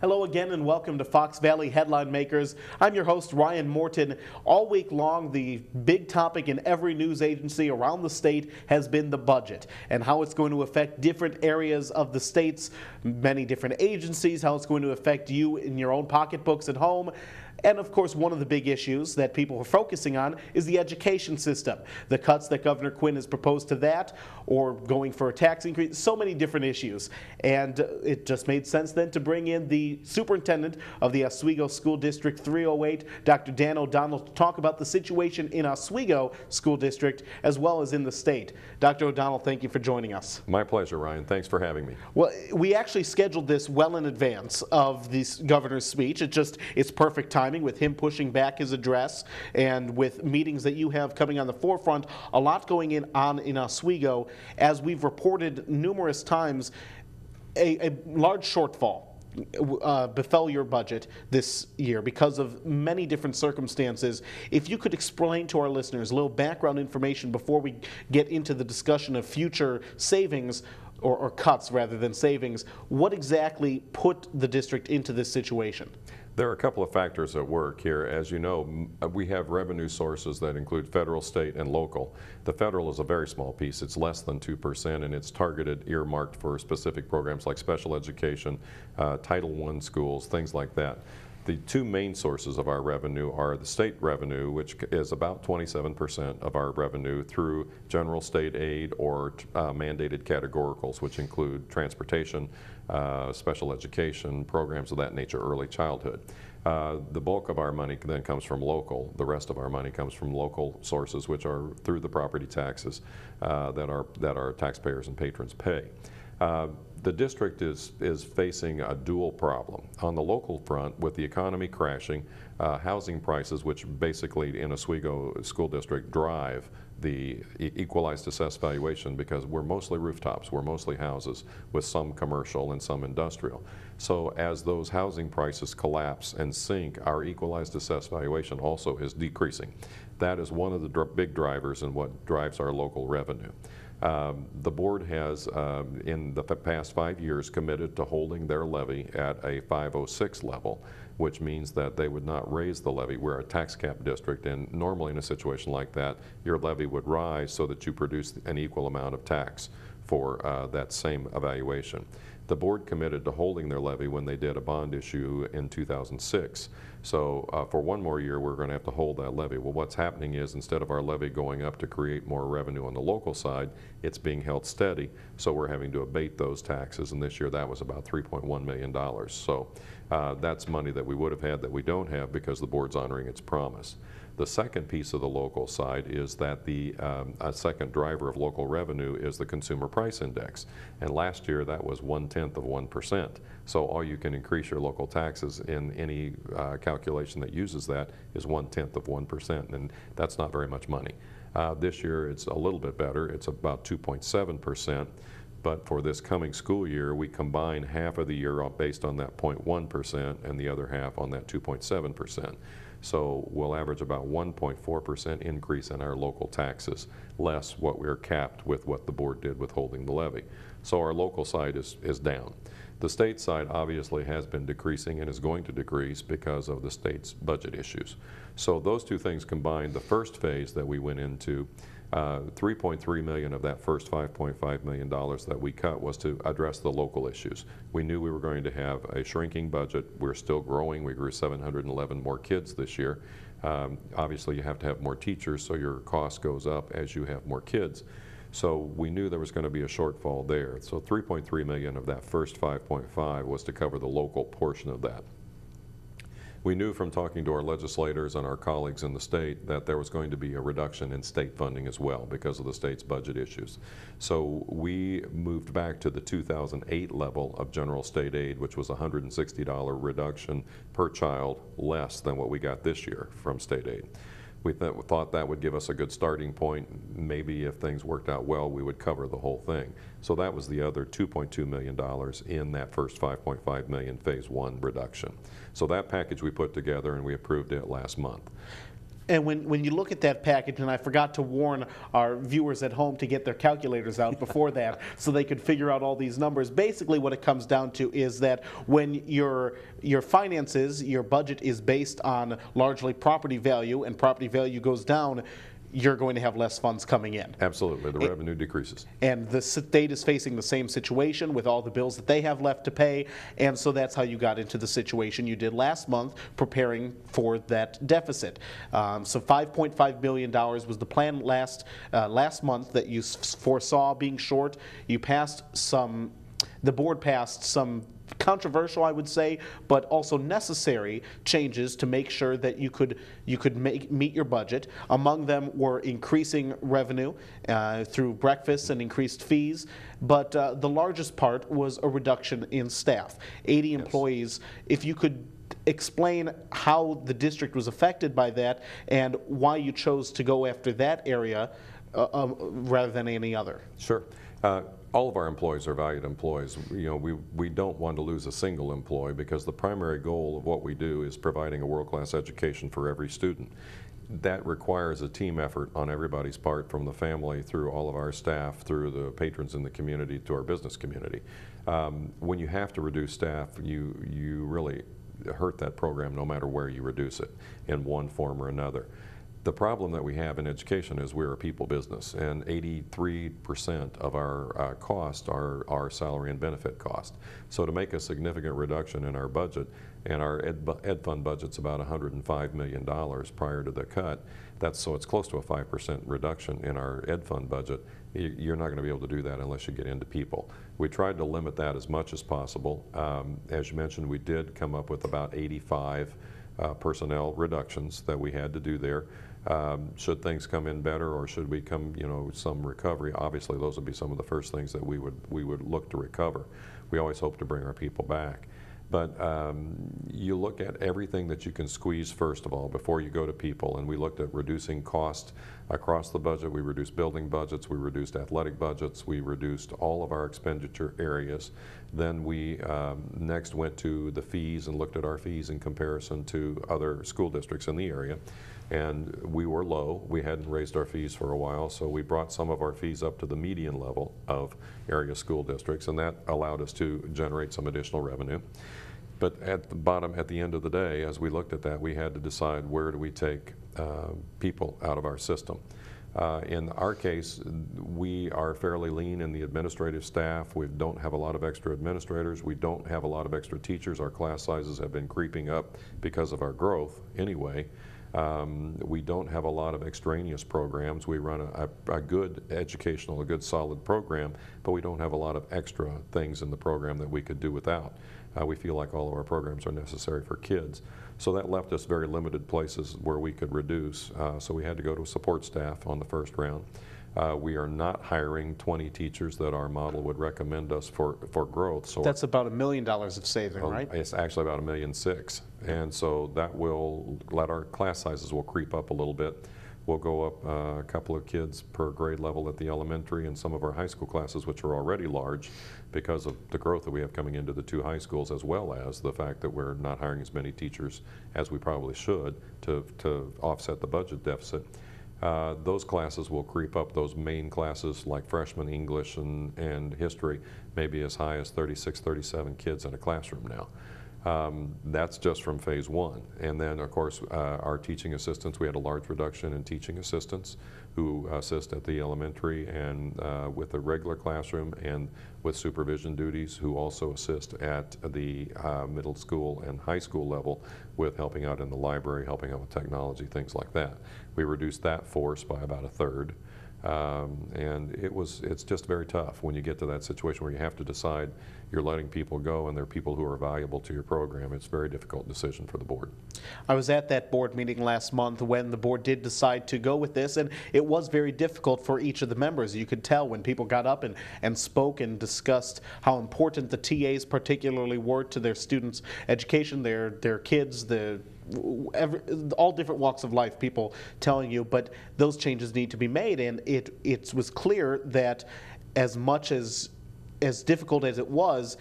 Hello again and welcome to Fox Valley Headline Makers. I'm your host, Ryan Morton. All week long, the big topic in every news agency around the state has been the budget and how it's going to affect different areas of the state's many different agencies, how it's going to affect you in your own pocketbooks at home. And of course, one of the big issues that people are focusing on is the education system. The cuts that Governor Quinn has proposed to that, or going for a tax increase, so many different issues. And it just made sense then to bring in the superintendent of the Oswego School District 308, Dr. Dan O'Donnell, to talk about the situation in Oswego School District as well as in the state. Dr. O'Donnell, thank you for joining us. My pleasure, Ryan. Thanks for having me. Well, we actually scheduled this well in advance of the governor's speech. It's perfect time with him pushing back his address and with meetings that you have coming on the forefront, a lot going on in Oswego. As we've reported numerous times, a large shortfall befell your budget this year because of many different circumstances. If you could explain to our listeners a little background information before we get into the discussion of future savings or cuts rather than savings, what exactly put the district into this situation? There are a couple of factors at work here. As you know, we have revenue sources that include federal, state, and local. The federal is a very small piece. It's less than 2%, and it's targeted, earmarked for specific programs like special education, Title I schools, things like that. The two main sources of our revenue are the state revenue, which is about 27% of our revenue through general state aid or mandated categoricals, which include transportation, special education, programs of that nature, early childhood. The bulk of our money then comes from local. The rest of our money comes from local sources, which are through the property taxes that our taxpayers and patrons pay. The district is facing a dual problem. On the local front, with the economy crashing, housing prices, which basically in Oswego School District drive the equalized assessed valuation, because we're mostly rooftops, we're mostly houses with some commercial and some industrial. So as those housing prices collapse and sink, our equalized assessed valuation also is decreasing. That is one of the big drivers in what drives our local revenue. The board has, in the past 5 years, committed to holding their levy at a 506 level, which means that they would not raise the levy. We're a tax cap district, and normally in a situation like that, your levy would rise so that you produce an equal amount of tax for that same evaluation. The board committed to holding their levy when they did a bond issue in 2006. So for one more year, we're going to have to hold that levy. Well, what's happening is instead of our levy going up to create more revenue on the local side, it's being held steady. So we're having to abate those taxes. And this year, that was about $3.1 million. So that's money that we would have had that we don't have because the board's honoring its promise. The second piece of the local side is that the second driver of local revenue is the consumer price index. And last year that was 0.1%. So all you can increase your local taxes in any calculation that uses that is 0.1%. And that's not very much money. This year it's a little bit better. It's about 2.7%. But for this coming school year, we combine half of the year based on that 0.1% and the other half on that 2.7%. So we'll average about 1.4% increase in our local taxes, less what we're capped with what the board did with holding the levy. So our local side is down. The state side obviously has been decreasing and is going to decrease because of the state's budget issues. So those two things combined, the first phase that we went into, $3.3 million of that first $5.5 million that we cut was to address the local issues. We knew we were going to have a shrinking budget. We're still growing. We grew 711 more kids this year. Obviously, you have to have more teachers, so your cost goes up as you have more kids. So we knew there was going to be a shortfall there. So $3.3 million of that first 5.5 was to cover the local portion of that. We knew from talking to our legislators and our colleagues in the state that there was going to be a reduction in state funding as well because of the state's budget issues. So we moved back to the 2008 level of general state aid, which was a $160 reduction per child, less than what we got this year from state aid. We thought that would give us a good starting point. Maybe if things worked out well, we would cover the whole thing. So that was the other $2.2 million in that first $5.5 million phase one reduction. So that package we put together and we approved it last month. And when you look at that package, and I forgot to warn our viewers at home to get their calculators out before that so they could figure out all these numbers, basically what it comes down to is that when your finances, your budget is based on largely property value, and property value goes down, you're going to have less funds coming in. Absolutely, the revenue decreases. And the state is facing the same situation with all the bills that they have left to pay, and so that's how you got into the situation you did last month, preparing for that deficit. So $5.5 billion was the plan last month that you foresaw being short. You passed the board passed some controversial, I would say, but also necessary changes to make sure that you could meet your budget. Among them were increasing revenue through breakfasts and increased fees, but the largest part was a reduction in staff, 80 employees. If you could explain how the district was affected by that and why you chose to go after that area rather than any other. Sure. All of our employees are valued employees. We don't want to lose a single employee because the primary goal of what we do is providing a world-class education for every student. That requires a team effort on everybody's part, from the family through all of our staff, through the patrons in the community, to our business community. When you have to reduce staff, you really hurt that program no matter where you reduce it in one form or another. The problem that we have in education is we're a people business, and 83% of our cost are our salary and benefit cost. So to make a significant reduction in our budget, and our ed fund budget's about $105 million prior to the cut, so it's close to a 5% reduction in our ed fund budget. You're not going to be able to do that unless you get into people. We tried to limit that as much as possible. As you mentioned, we did come up with about 85 personnel reductions that we had to do there. Should things come in better, or should we come, some recovery, obviously those would be some of the first things that we would look to recover. We always hope to bring our people back. But you look at everything that you can squeeze first of all before you go to people, and we looked at reducing cost across the budget. We reduced building budgets, we reduced athletic budgets, we reduced all of our expenditure areas. Then we next went to the fees and looked at our fees in comparison to other school districts in the area. And we were low. We hadn't raised our fees for a while, so we brought some of our fees up to the median level of area school districts, and that allowed us to generate some additional revenue. But at the bottom, at the end of the day, as we looked at that, we had to decide, where do we take people out of our system. In our case, we are fairly lean in the administrative staff. We don't have a lot of extra administrators. We don't have a lot of extra teachers. Our class sizes have been creeping up because of our growth anyway. We don't have a lot of extraneous programs. We run a good educational, a good solid program, but we don't have a lot of extra things in the program that we could do without. We feel like all of our programs are necessary for kids. So that left us very limited places where we could reduce. So we had to go to support staff on the first round. We are not hiring 20 teachers that our model would recommend us for growth. So that's about $1 million of saving, right? It's actually about $1.6 million. And so that will let our class sizes will creep up a little bit. We'll go up a couple of kids per grade level at the elementary, and some of our high school classes, which are already large because of the growth that we have coming into the two high schools, as well as the fact that we're not hiring as many teachers as we probably should to offset the budget deficit. Those classes will creep up. Those main classes like freshman English and history, maybe as high as 36, 37 kids in a classroom now. That's just from phase one. And then, of course, our teaching assistants, we had a large reduction in teaching assistants who assist at the elementary and with the regular classroom and with supervision duties, who also assist at the middle school and high school level with helping out in the library, helping out with technology, things like that. We reduced that force by about a third. And it's just very tough when you get to that situation where you have to decide you're letting people go and they're people who are valuable to your program. It's a very difficult decision for the board. I was at that board meeting last month when the board did decide to go with this, and it was very difficult for each of the members. You could tell when people got up and spoke and discussed how important the TAs particularly were to their students' education, their kids, all different walks of life, people telling you, but those changes need to be made. And it was clear that as much as difficult as it was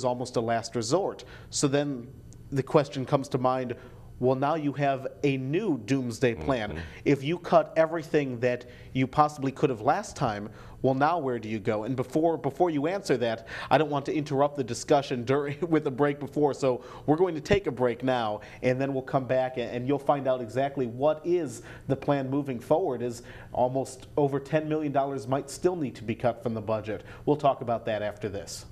almost a last resort. So then the question comes to mind, well, now you have a new doomsday plan. If you cut everything that you possibly could have last time, well, now where do you go? And before you answer that, I don't want to interrupt the discussion with a break before, so we're going to take a break now, and then we'll come back and you'll find out exactly what is the plan moving forward, as almost over $10 million might still need to be cut from the budget. We'll talk about that after this.